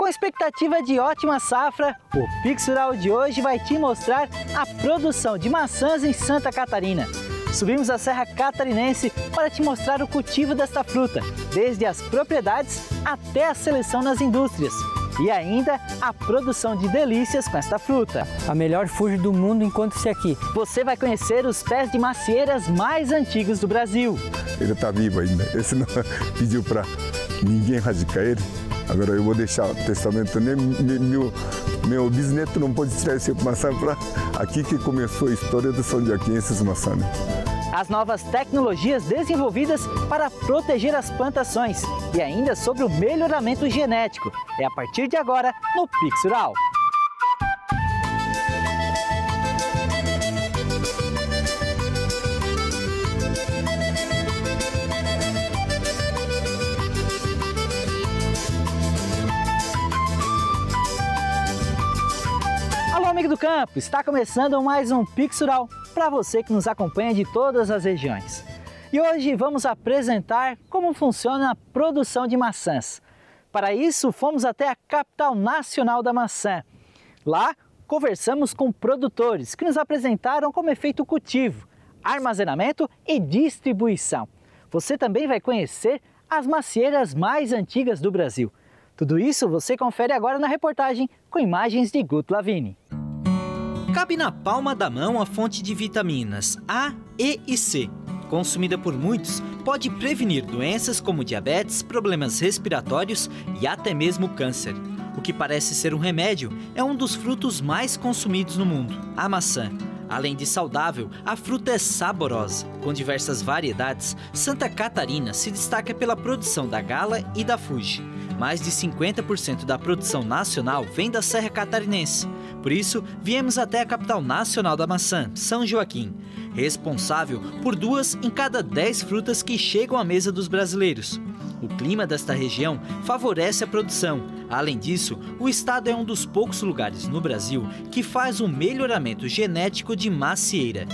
Com expectativa de ótima safra, o Pix Rural de hoje vai te mostrar a produção de maçãs em Santa Catarina. Subimos a Serra Catarinense para te mostrar o cultivo desta fruta, desde as propriedades até a seleção nas indústrias. E ainda a produção de delícias com esta fruta. A melhor fuja do mundo encontra-se aqui. Você vai conhecer os pés de macieiras mais antigos do Brasil. Ele está vivo ainda. Esse não pediu para ninguém radicar ele. Agora eu vou deixar o testamento, nem meu bisneto não pode tirar esse maçã para aqui que começou a história do São Joaquim, esses maçãs. Né? As novas tecnologias desenvolvidas para proteger as plantações e ainda sobre o melhoramento genético. É a partir de agora no Pix Rural. Alô, amigo do campo! Está começando mais um Pix Rural para você que nos acompanha de todas as regiões. E hoje vamos apresentar como funciona a produção de maçãs. Para isso, fomos até a capital nacional da maçã. Lá, conversamos com produtores que nos apresentaram como é feito o cultivo, armazenamento e distribuição. Você também vai conhecer as macieiras mais antigas do Brasil. Tudo isso você confere agora na reportagem com imagens de Guto Lavini. Cabe na palma da mão a fonte de vitaminas A, E e C. Consumida por muitos, pode prevenir doenças como diabetes, problemas respiratórios e até mesmo câncer. O que parece ser um remédio é um dos frutos mais consumidos no mundo, a maçã. Além de saudável, a fruta é saborosa. Com diversas variedades, Santa Catarina se destaca pela produção da Gala e da Fuji. Mais de 50% da produção nacional vem da Serra Catarinense. Por isso, viemos até a capital nacional da maçã, São Joaquim, responsável por 2 em cada 10 frutas que chegam à mesa dos brasileiros. O clima desta região favorece a produção. Além disso, o estado é um dos poucos lugares no Brasil que faz um melhoramento genético de macieira.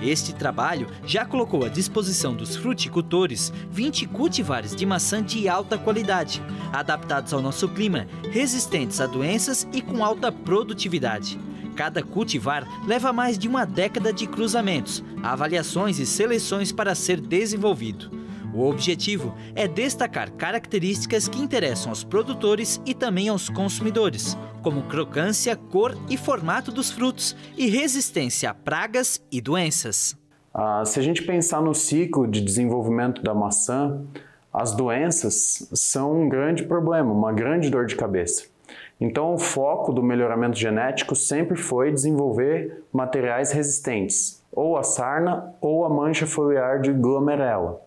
Este trabalho já colocou à disposição dos fruticultores 20 cultivares de maçã de alta qualidade, adaptados ao nosso clima, resistentes a doenças e com alta produtividade. Cada cultivar leva mais de uma década de cruzamentos, avaliações e seleções para ser desenvolvido. O objetivo é destacar características que interessam aos produtores e também aos consumidores, como crocância, cor e formato dos frutos e resistência a pragas e doenças. Se a gente pensar no ciclo de desenvolvimento da maçã, as doenças são um grande problema, uma grande dor de cabeça. Então, o foco do melhoramento genético sempre foi desenvolver materiais resistentes, ou a sarna ou a mancha foliar de glomerela.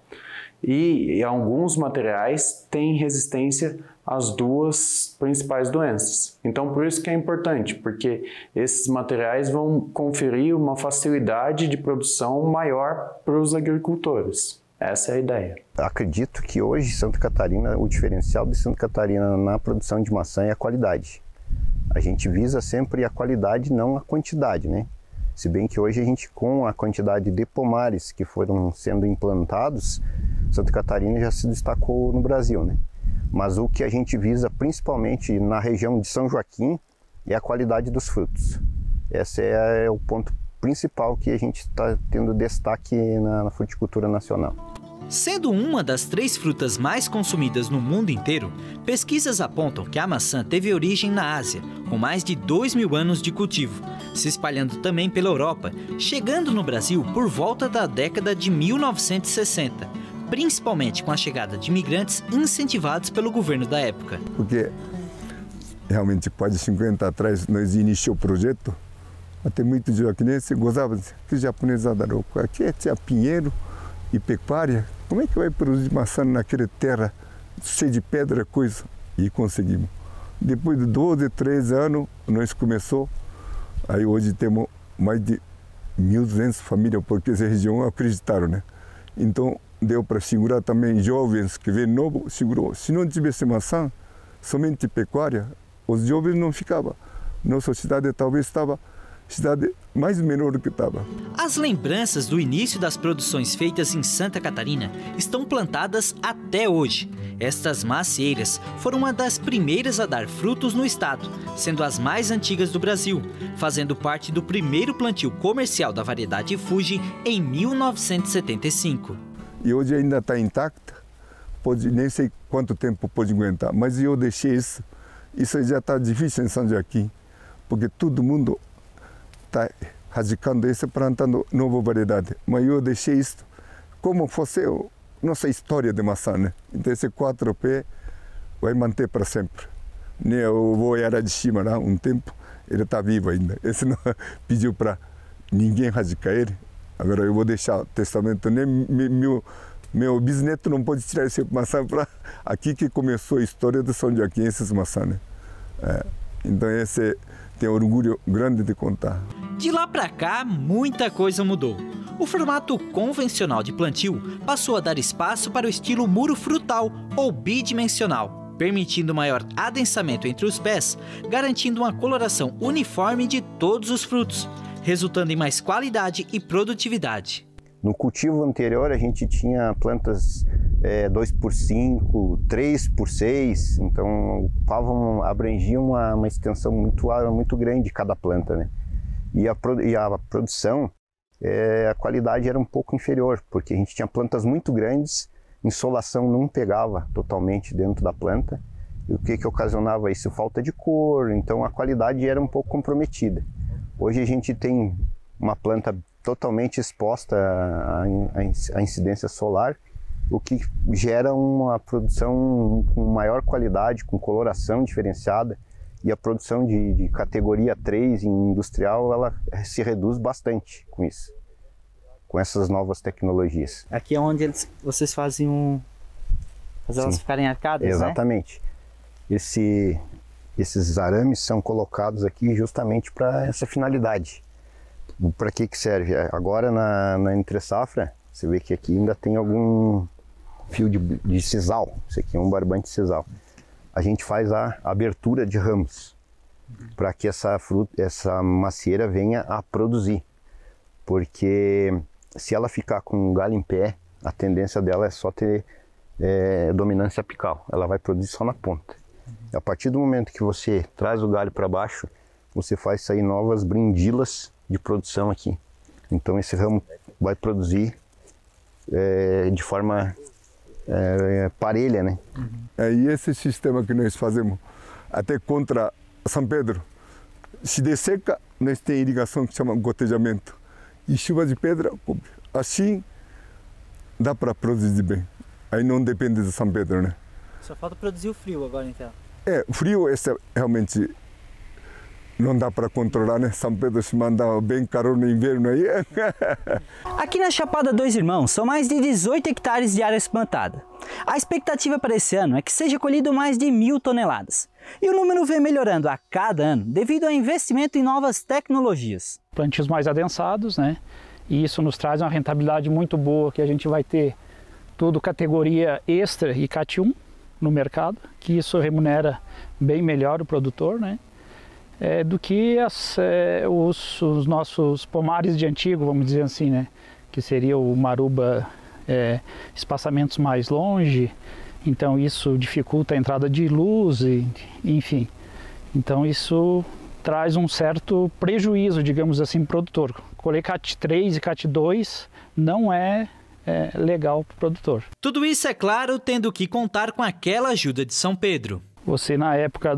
E alguns materiais têm resistência às 2 principais doenças. Então, por isso que é importante, porque esses materiais vão conferir uma facilidade de produção maior para os agricultores. Essa é a ideia. Acredito que hoje Santa Catarina, o diferencial de Santa Catarina na produção de maçã é a qualidade. A gente visa sempre a qualidade, não a quantidade, né? Se bem que hoje a gente, com a quantidade de pomares que foram sendo implantados, Santa Catarina já se destacou no Brasil, né? Mas o que a gente visa principalmente na região de São Joaquim é a qualidade dos frutos. Esse é o ponto principal que a gente está tendo destaque na fruticultura nacional. Sendo uma das 3 frutas mais consumidas no mundo inteiro, pesquisas apontam que a maçã teve origem na Ásia, com mais de 2.000 anos de cultivo, se espalhando também pela Europa, chegando no Brasil por volta da década de 1960, principalmente com a chegada de imigrantes incentivados pelo governo da época. Porque realmente quase 50 atrás nós iniciamos o projeto, até muitos joaquinenses gozavam que japonesada aqui tinha pinheiro e pecuária, como é que vai produzir maçã naquela terra cheia de pedra, coisa? E conseguimos. Depois de 12, 13 anos, nós começamos, aí hoje temos mais de 1.200 famílias, porque essa região acreditaram, né? Então, deu para segurar também jovens que vêm novo, segurou. Se não tivesse maçã, somente pecuária, os jovens não ficavam. Nossa cidade talvez estava cidade mais menor que estava. As lembranças do início das produções feitas em Santa Catarina estão plantadas até hoje. Estas macieiras foram uma das primeiras a dar frutos no estado, sendo as mais antigas do Brasil, fazendo parte do primeiro plantio comercial da variedade Fuji em 1975. E hoje ainda está intacta, nem sei quanto tempo pode aguentar, mas eu deixei isso. Isso já está difícil em São Joaquim, porque todo mundo está radicando isso, plantando nova variedade. Mas eu deixei isso como fosse nossa história de maçã, né? Então esse 4P vai manter para sempre. Eu vou era de cima lá um tempo, ele está vivo ainda. Esse não pediu para ninguém radicar ele. Agora eu vou deixar o testamento, nem meu bisneto não pode tirar esse maçã para aqui que começou a história de São Joaquim, esses maçãs, né? Então esse tem orgulho grande de contar. De lá para cá, muita coisa mudou. O formato convencional de plantio passou a dar espaço para o estilo muro frutal ou bidimensional, permitindo maior adensamento entre os pés, garantindo uma coloração uniforme de todos os frutos, resultando em mais qualidade e produtividade. No cultivo anterior a gente tinha plantas 2x5, 3x6, então abrangiam uma extensão muito grande cada planta, né? E a produção, a qualidade era um pouco inferior, porque a gente tinha plantas muito grandes, insolação não pegava totalmente dentro da planta, e o que ocasionava isso? Falta de cor, então a qualidade era um pouco comprometida. Hoje a gente tem uma planta totalmente exposta à incidência solar, o que gera uma produção com maior qualidade, com coloração diferenciada, e a produção de categoria 3 em industrial, ela se reduz bastante com isso, com essas novas tecnologias. Aqui é onde vocês faziam elas ficarem arcadas, exatamente, né? Esses arames são colocados aqui justamente para essa finalidade. Para que serve? Agora na entre-safra, você vê que aqui ainda tem algum fio de sisal. Isso aqui é um barbante sisal. A gente faz a abertura de ramos para que essa macieira venha a produzir. Porque se ela ficar com o galho em pé, a tendência dela é só ter dominância apical. Ela vai produzir só na ponta. A partir do momento que você traz o galho para baixo, você faz sair novas brindilas de produção aqui. Então esse ramo vai produzir de forma parelha, né? E esse sistema que nós fazemos até contra São Pedro, se der seca, nós temos irrigação que chama gotejamento, e chuva de pedra, assim dá para produzir bem. Aí não depende de São Pedro, né? Só falta produzir o frio agora, então. O frio esse realmente não dá para controlar, né? São Pedro se manda bem calor no inverno aí. Aqui na Chapada Dois Irmãos são mais de 18 hectares de área plantada. A expectativa para esse ano é que seja colhido mais de 1.000 toneladas. E o número vem melhorando a cada ano devido ao investimento em novas tecnologias. Plantios mais adensados, né? E isso nos traz uma rentabilidade muito boa, que a gente vai ter tudo categoria extra e CAT 1 no mercado, que isso remunera bem melhor o produtor, né? Do que os nossos pomares de antigo, vamos dizer assim, né? Que seria o maruba, espaçamentos mais longe, então isso dificulta a entrada de luz, enfim. Então isso traz um certo prejuízo, digamos assim, para o produtor. Colher CAT 3 e CAT 2 não é legal para o produtor. Tudo isso, é claro, tendo que contar com aquela ajuda de São Pedro. Você, na época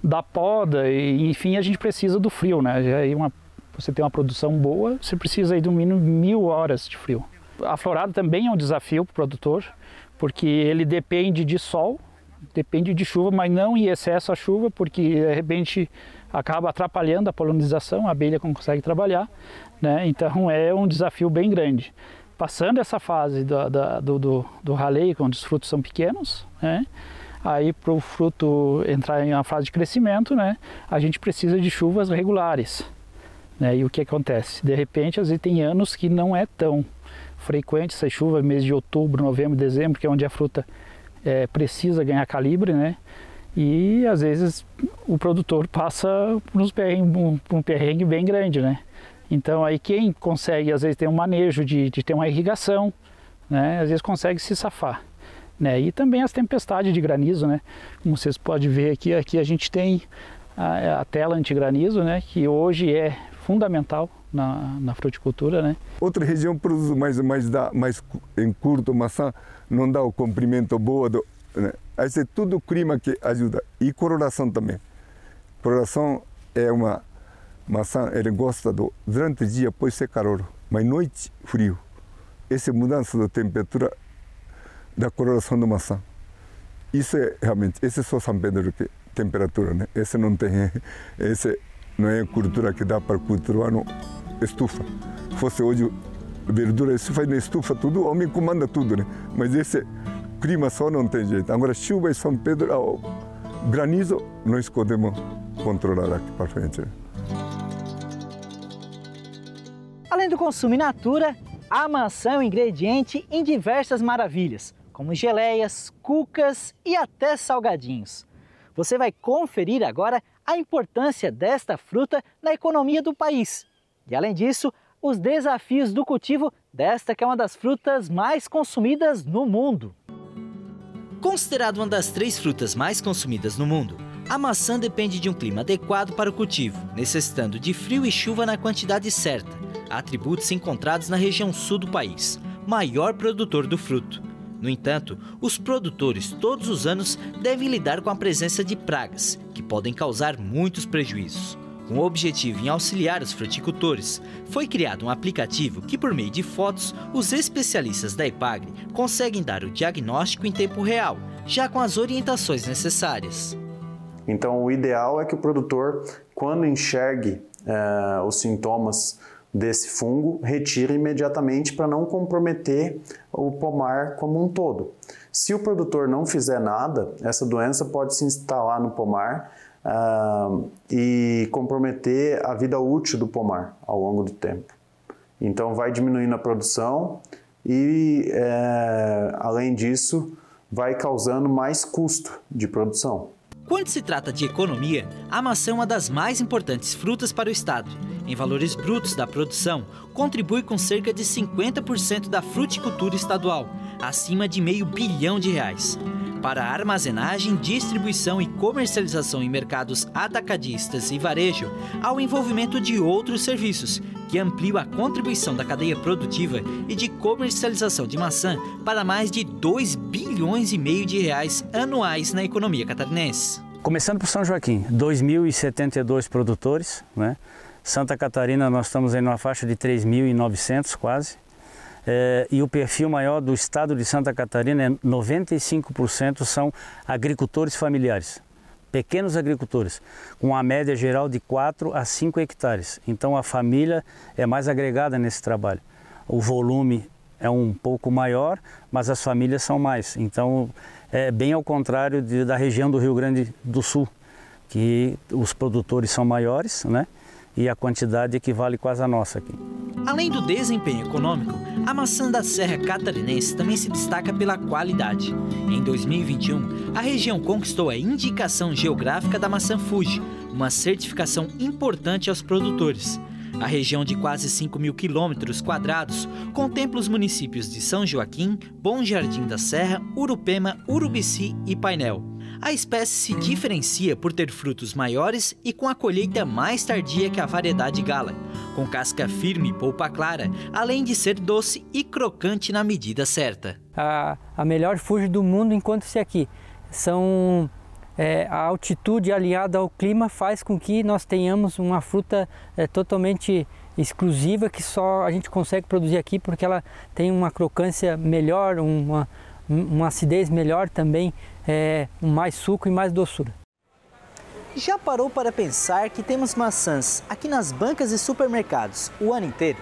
da poda, e enfim, a gente precisa do frio, né? Você tem uma produção boa, você precisa aí de no mínimo 1.000 horas de frio. A florada também é um desafio para o produtor, porque ele depende de sol, depende de chuva, mas não em excesso a chuva, porque de repente acaba atrapalhando a polinização, a abelha não consegue trabalhar, né? Então é um desafio bem grande. Passando essa fase do raleio, onde os frutos são pequenos, né? Aí para o fruto entrar em uma fase de crescimento, né, a gente precisa de chuvas regulares, né? E o que acontece? De repente, às vezes tem anos que não é tão frequente essa chuva, mês de outubro, novembro, dezembro, que é onde a fruta precisa ganhar calibre, né? E às vezes o produtor passa por um perrengue bem grande, né? Então aí quem consegue às vezes ter um manejo de ter uma irrigação, né? Às vezes consegue se safar, né? E também as tempestades de granizo, né? Como vocês podem ver aqui a gente tem a tela antigranizo, né? Que hoje é fundamental na fruticultura, né? Outra região produz mais em curto maçã, não dá o comprimento boa, né? Aí é tudo clima que ajuda. E coloração também. Coloração é uma maçã, ele gosta durante o dia pode ser calor, mas noite frio. Essa mudança da temperatura da coloração da maçã. Isso é realmente, esse é só São Pedro que temperatura, né? Esse não tem, esse não é cultura que dá para cultivar no estufa. Se fosse hoje verdura, isso faz na estufa tudo, o homem comanda tudo, né? Mas esse clima só não tem jeito. Agora chuva em São Pedro, granizo, nós podemos controlar aqui para frente. Além do consumo in natura, a maçã é um ingrediente em diversas maravilhas, como geleias, cucas e até salgadinhos. Você vai conferir agora a importância desta fruta na economia do país. E além disso, os desafios do cultivo desta que é uma das frutas mais consumidas no mundo. Considerada uma das 3 frutas mais consumidas no mundo, a maçã depende de um clima adequado para o cultivo, necessitando de frio e chuva na quantidade certa, atributos encontrados na região sul do país, maior produtor do fruto. No entanto, os produtores todos os anos devem lidar com a presença de pragas, que podem causar muitos prejuízos. Com o objetivo em auxiliar os fruticultores, foi criado um aplicativo que, por meio de fotos, os especialistas da Epagri conseguem dar o diagnóstico em tempo real, já com as orientações necessárias. Então, o ideal é que o produtor, quando enxergue os sintomas desse fungo, retire imediatamente para não comprometer o pomar como um todo. Se o produtor não fizer nada, essa doença pode se instalar no pomar e comprometer a vida útil do pomar ao longo do tempo. Então vai diminuindo a produção e, além disso, vai causando mais custo de produção. Quando se trata de economia, a maçã é uma das mais importantes frutas para o estado. Em valores brutos da produção, contribui com cerca de 50% da fruticultura estadual, acima de R$500 bilhão. Para a armazenagem, distribuição e comercialização em mercados atacadistas e varejo, há o envolvimento de outros serviços, que ampliam a contribuição da cadeia produtiva e de comercialização de maçã para mais de R$2,5 bilhões anuais na economia catarinense. Começando por São Joaquim, 2.072 produtores, né? Santa Catarina nós estamos em uma faixa de 3.900 quase. E o perfil maior do estado de Santa Catarina é 95% são agricultores familiares, pequenos agricultores, com a média geral de 4 a 5 hectares. Então a família é mais agregada nesse trabalho. O volume é um pouco maior, mas as famílias são mais. Então é bem ao contrário da região do Rio Grande do Sul, que os produtores são maiores, né? E a quantidade equivale quase à nossa aqui. Além do desempenho econômico, a maçã da Serra Catarinense também se destaca pela qualidade. Em 2021, a região conquistou a indicação geográfica da maçã Fuji, uma certificação importante aos produtores. A região de quase 5.000 quilômetros quadrados contempla os municípios de São Joaquim, Bom Jardim da Serra, Urupema, Urubici e Painel. A espécie se diferencia por ter frutos maiores e com a colheita mais tardia que a variedade Gala, com casca firme e polpa clara, além de ser doce e crocante na medida certa. A melhor Fuji do mundo encontra-se aqui. A altitude aliada ao clima faz com que nós tenhamos uma fruta totalmente exclusiva que só a gente consegue produzir aqui porque ela tem uma crocância melhor, uma acidez melhor também, mais suco e mais doçura. Já parou para pensar que temos maçãs aqui nas bancas e supermercados o ano inteiro?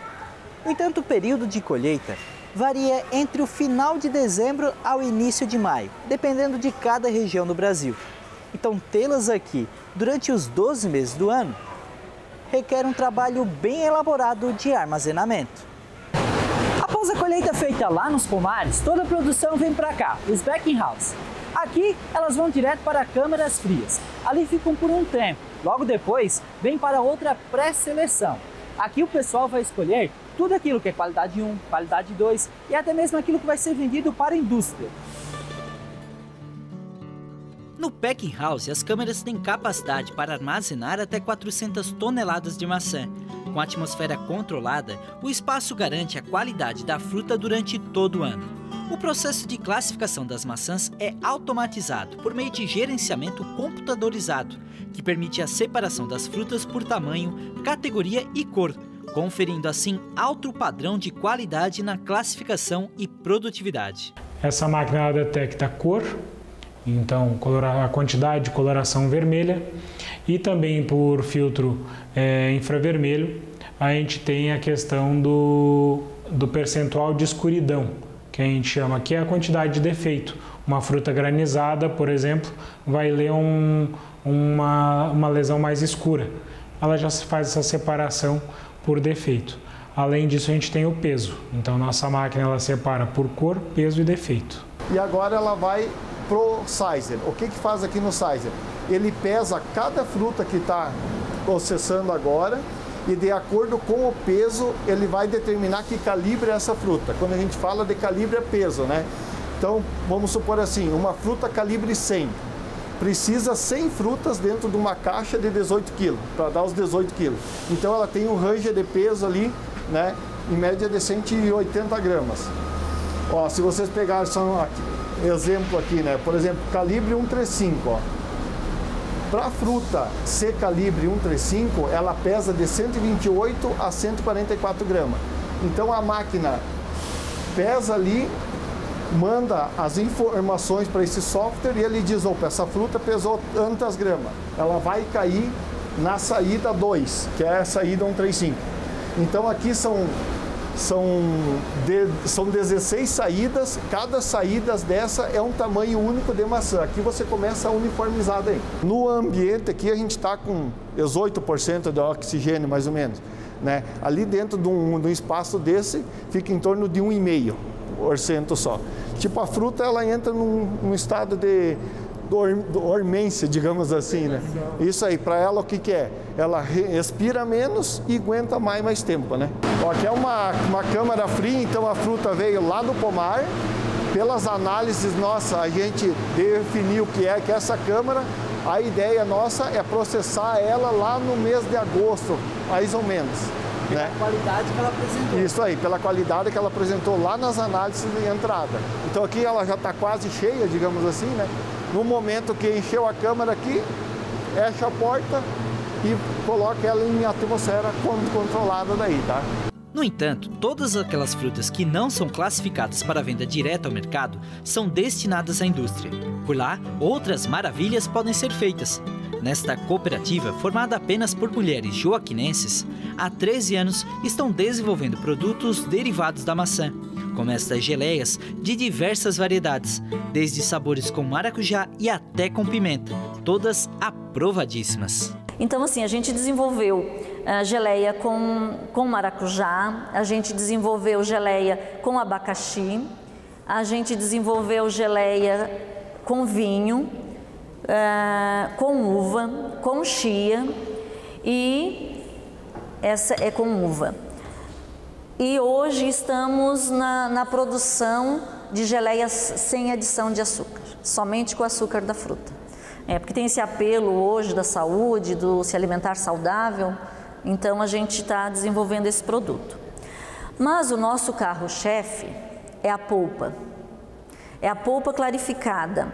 No entanto, o período de colheita varia entre o final de dezembro ao início de maio, dependendo de cada região do Brasil. Então, tê-las aqui durante os 12 meses do ano requer um trabalho bem elaborado de armazenamento. Após a colheita feita lá nos pomares, toda a produção vem para cá, os packing house. Aqui elas vão direto para câmaras frias. Ali ficam por um tempo. Logo depois vem para outra pré-seleção. Aqui o pessoal vai escolher tudo aquilo que é qualidade 1, qualidade 2 e até mesmo aquilo que vai ser vendido para a indústria. No packing house, as câmeras têm capacidade para armazenar até 400 toneladas de maçã. Com a atmosfera controlada, o espaço garante a qualidade da fruta durante todo o ano. O processo de classificação das maçãs é automatizado por meio de gerenciamento computadorizado, que permite a separação das frutas por tamanho, categoria e cor, conferindo assim alto padrão de qualidade na classificação e produtividade. Essa máquina ela detecta a cor, então a quantidade de coloração vermelha, e também por filtro infravermelho a gente tem a questão do percentual de escuridão, que a gente chama, que é a quantidade de defeito. Uma fruta granizada, por exemplo, vai ler uma lesão mais escura. Ela já faz essa separação por defeito. Além disso, a gente tem o peso. Então, nossa máquina ela separa por cor, peso e defeito. E agora ela vai pro sizer. O que faz aqui no sizer? Ele pesa cada fruta que está processando agora e de acordo com o peso, ele vai determinar que calibre é essa fruta. Quando a gente fala de calibre é peso, né? Então, vamos supor assim, uma fruta calibre 100. Precisa 100 frutas dentro de uma caixa de 18 kg, para dar os 18 kg. Então, ela tem um range de peso ali, né? Em média de 180 gramas. Ó, se vocês pegarem só aqui, exemplo aqui, né? Por exemplo, calibre 135, ó. Para a fruta C calibre 135, ela pesa de 128 a 144 gramas. Então a máquina pesa ali, manda as informações para esse software e ele diz, opa, essa fruta pesou tantas gramas. Ela vai cair na saída 2, que é a saída 135. Então aqui são 16 saídas, cada saída dessa é um tamanho único de maçã. Aqui você começa a uniformizar daí. No ambiente aqui a gente está com 18% de oxigênio mais ou menos, né? Ali dentro de um espaço desse fica em torno de 1,5% só. Tipo a fruta ela entra num estado de dormência, digamos assim, né? Isso aí, para ela o que é? Ela respira menos e aguenta mais tempo, né? Ó, aqui é uma câmara fria, então a fruta veio lá do pomar. Pelas análises nossa, a gente definiu que essa câmara, a ideia nossa é processar ela lá no mês de agosto, mais ou menos. Pela qualidade que ela apresentou. Isso aí, pela qualidade que ela apresentou lá nas análises de entrada. Então aqui ela já está quase cheia, digamos assim, né? No momento que encheu a câmara aqui, fecha a porta e coloca ela em atmosfera controlada daí, tá? No entanto, todas aquelas frutas que não são classificadas para venda direta ao mercado são destinadas à indústria. Por lá, outras maravilhas podem ser feitas. Nesta cooperativa, formada apenas por mulheres joaquinenses, há 13 anos estão desenvolvendo produtos derivados da maçã, como estas geleias de diversas variedades, desde sabores com maracujá e até com pimenta, todas aprovadíssimas. Então, assim, a gente desenvolveu geleia com maracujá, a gente desenvolveu geleia com abacaxi, a gente desenvolveu geleia com vinho, com uva, com chia e essa é com uva. E hoje estamos na produção de geleias sem adição de açúcar, somente com o açúcar da fruta. Porque tem esse apelo hoje da saúde, do se alimentar saudável, então a gente está desenvolvendo esse produto. Mas o nosso carro-chefe é a polpa. É a polpa clarificada.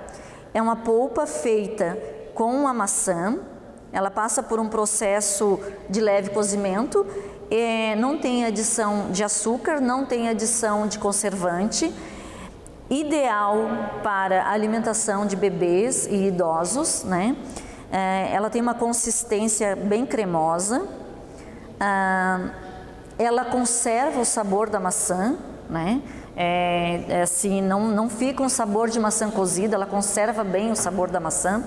É uma polpa feita com a maçã, ela passa por um processo de leve cozimento, não tem adição de açúcar, não tem adição de conservante, ideal para alimentação de bebês e idosos, né? Ela tem uma consistência bem cremosa, ela conserva o sabor da maçã, né? Assim, não fica um sabor de maçã cozida, ela conserva bem o sabor da maçã.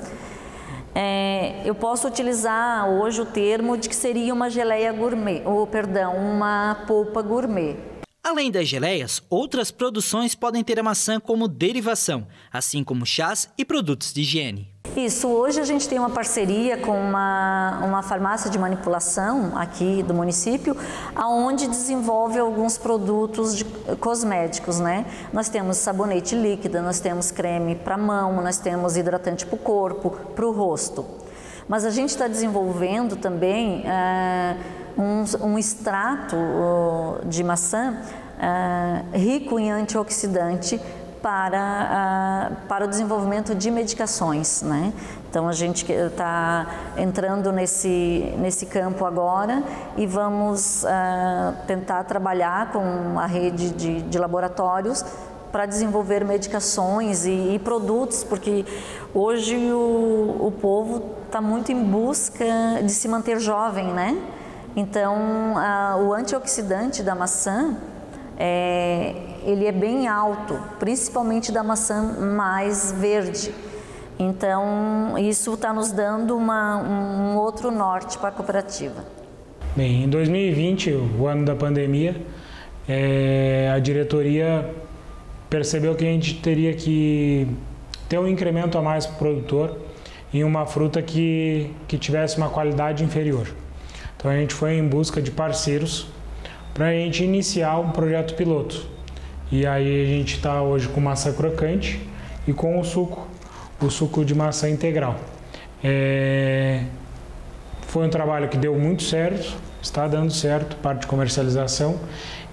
Eu posso utilizar hoje o termo de que seria uma geleia gourmet, uma polpa gourmet. Além das geleias, outras produções podem ter a maçã como derivação, assim como chás e produtos de higiene. Isso, hoje a gente tem uma parceria com uma farmácia de manipulação aqui do município, onde desenvolve alguns produtos cosméticos, né? Nós temos sabonete líquido, nós temos creme para mão, nós temos hidratante para o corpo, para o rosto. Mas a gente está desenvolvendo também um extrato de maçã rico em antioxidante para o desenvolvimento de medicações, né? Então a gente está entrando nesse campo agora e vamos tentar trabalhar com a rede de laboratórios para desenvolver medicações e produtos, porque hoje o povo está muito em busca de se manter jovem, né? Então o antioxidante da maçã ele é bem alto, principalmente da maçã mais verde. Então, isso está nos dando um outro norte para a cooperativa. Bem, em 2020, o ano da pandemia, a diretoria percebeu que a gente teria que ter um incremento a mais para o produtor em uma fruta que tivesse uma qualidade inferior. Então, a gente foi em busca de parceiros para a gente iniciar um projeto piloto. E aí a gente está hoje com maçã crocante e com o suco de maçã integral. Foi um trabalho que deu muito certo, está dando certo, parte de comercialização,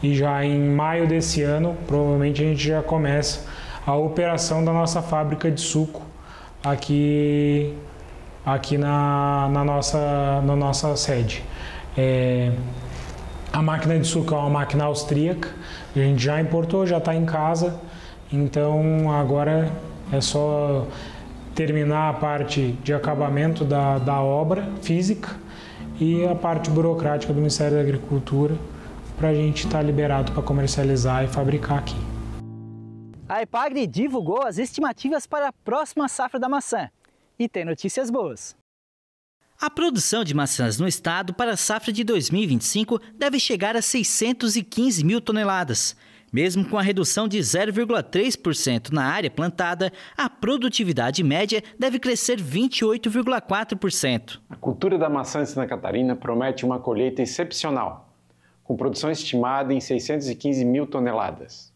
e já em maio desse ano, provavelmente a gente já começa a operação da nossa fábrica de suco aqui na nossa sede. A máquina de suco é uma máquina austríaca, a gente já importou, já está em casa, então agora é só terminar a parte de acabamento da obra física e a parte burocrática do Ministério da Agricultura para a gente estar liberado para comercializar e fabricar aqui. A Epagri divulgou as estimativas para a próxima safra da maçã e tem notícias boas. A produção de maçãs no estado para a safra de 2025 deve chegar a 615 mil toneladas. Mesmo com a redução de 0,3% na área plantada, a produtividade média deve crescer 28,4%. A cultura da maçã em Santa Catarina promete uma colheita excepcional, com produção estimada em 615 mil toneladas.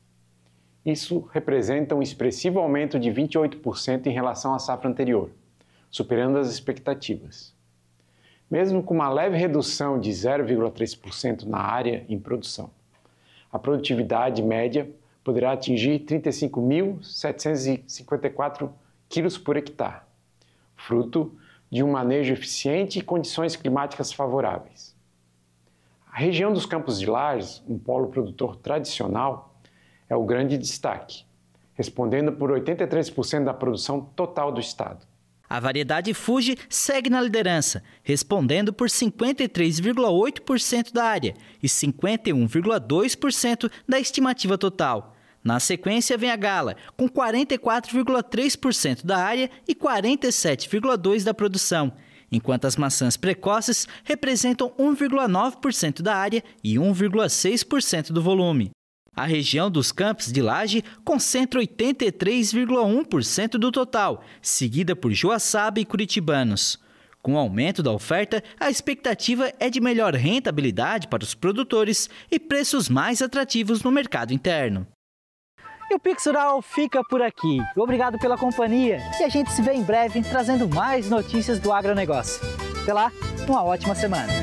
Isso representa um expressivo aumento de 28% em relação à safra anterior, superando as expectativas. Mesmo com uma leve redução de 0,3% na área em produção, a produtividade média poderá atingir 35.754 quilos por hectare, fruto de um manejo eficiente e condições climáticas favoráveis. A região dos Campos de Lages, um polo produtor tradicional, é o grande destaque, respondendo por 83% da produção total do estado. A variedade Fuji segue na liderança, respondendo por 53,8% da área e 51,2% da estimativa total. Na sequência vem a Gala, com 44,3% da área e 47,2% da produção, enquanto as maçãs precoces representam 1,9% da área e 1,6% do volume. A região dos Campos de Lages concentra 83,1% do total, seguida por Joaçaba e Curitibanos. Com o aumento da oferta, a expectativa é de melhor rentabilidade para os produtores e preços mais atrativos no mercado interno. E o Pix Rural fica por aqui. Obrigado pela companhia e a gente se vê em breve trazendo mais notícias do agronegócio. Até lá, uma ótima semana!